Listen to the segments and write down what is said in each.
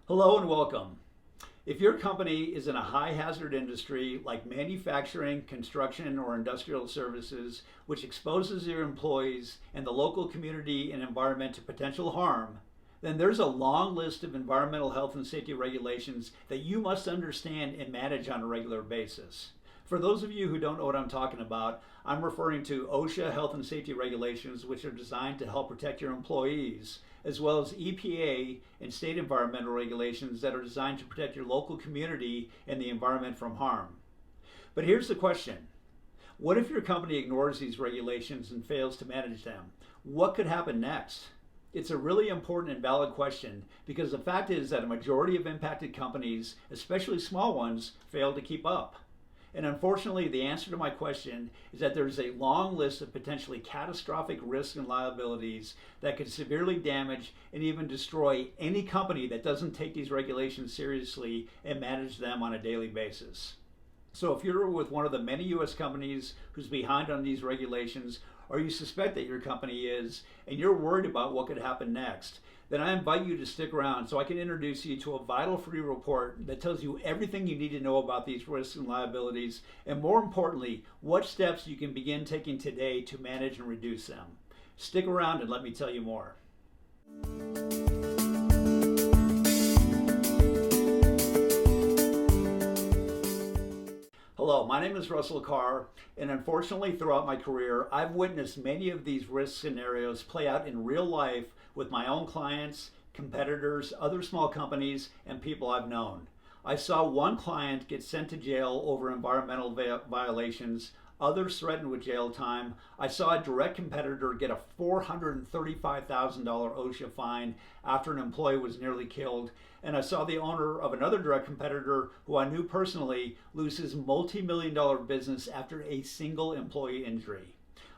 Hello and welcome. If your company is in a high hazard industry like manufacturing, construction, or industrial services, which exposes your employees and the local community and environment to potential harm, then there's a long list of environmental health and safety regulations that you must understand and manage on a regular basis. For those of you who don't know what I'm talking about, I'm referring to OSHA health and safety regulations, which are designed to help protect your employees, as well as EPA and state environmental regulations that are designed to protect your local community and the environment from harm. But here's the question. What if your company ignores these regulations and fails to manage them? What could happen next? It's a really important and valid question because the fact is that a majority of impacted companies, especially small ones, fail to keep up. And unfortunately, the answer to my question is that there's a long list of potentially catastrophic risks and liabilities that could severely damage and even destroy any company that doesn't take these regulations seriously and manage them on a daily basis. So if you're with one of the many U.S. companies who's behind on these regulations, or you suspect that your company is, and you're worried about what could happen next, then I invite you to stick around so I can introduce you to a vital free report that tells you everything you need to know about these risks and liabilities, and more importantly, what steps you can begin taking today to manage and reduce them. Stick around and let me tell you more. Hello, my name is Russell Carr, and unfortunately throughout my career, I've witnessed many of these risk scenarios play out in real life with my own clients, competitors, other small companies, and people I've known. I saw one client get sent to jail over environmental violations, others threatened with jail time. I saw a direct competitor get a $435,000 OSHA fine after an employee was nearly killed. And I saw the owner of another direct competitor who I knew personally lose his multi-million-dollar business after a single employee injury.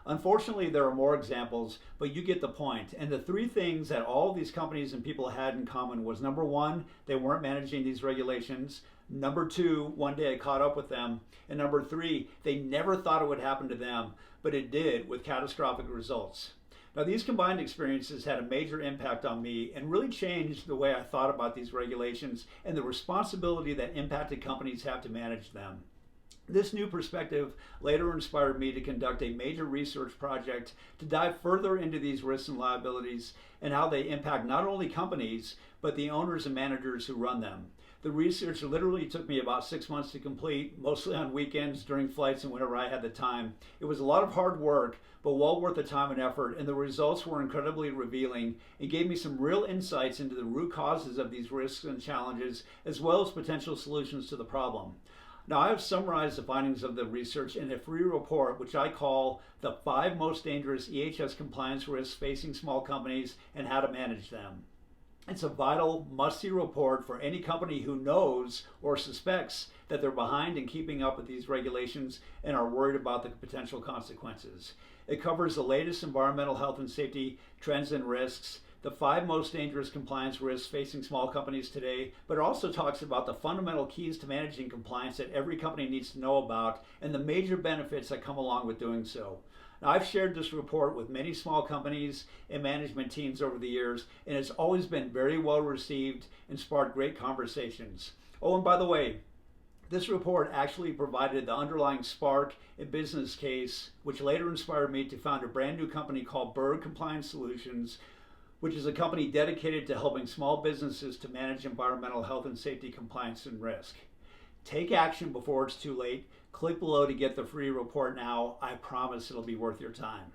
Unfortunately, there are more examples, but you get the point. And the three things that all these companies and people had in common was, number one, they weren't managing these regulations. Number two, one day I caught up with them. And number three, they never thought it would happen to them, but it did with catastrophic results. Now, these combined experiences had a major impact on me and really changed the way I thought about these regulations and the responsibility that impacted companies have to manage them. This new perspective later inspired me to conduct a major research project to dive further into these risks and liabilities and how they impact not only companies, but the owners and managers who run them. The research literally took me about 6 months to complete, mostly on weekends, during flights, and whenever I had the time. It was a lot of hard work, but well worth the time and effort, and the results were incredibly revealing and gave me some real insights into the root causes of these risks and challenges, as well as potential solutions to the problem. Now, I have summarized the findings of the research in a free report, which I call the 5 most dangerous EHS compliance risks facing small companies and how to manage them. It's a vital, must-see report for any company who knows or suspects that they're behind in keeping up with these regulations and are worried about the potential consequences. It covers the latest environmental health and safety trends and risks, the 5 most dangerous compliance risks facing small companies today, but it also talks about the fundamental keys to managing compliance that every company needs to know about and the major benefits that come along with doing so. Now, I've shared this report with many small companies and management teams over the years, and it's always been very well received and sparked great conversations. Oh, and by the way, this report actually provided the underlying spark and business case, which later inspired me to found a brand new company called Berg Compliance Solutions, which is a company dedicated to helping small businesses to manage environmental health and safety compliance and risk. Take action before it's too late. Click below to get the free report now. I promise it'll be worth your time.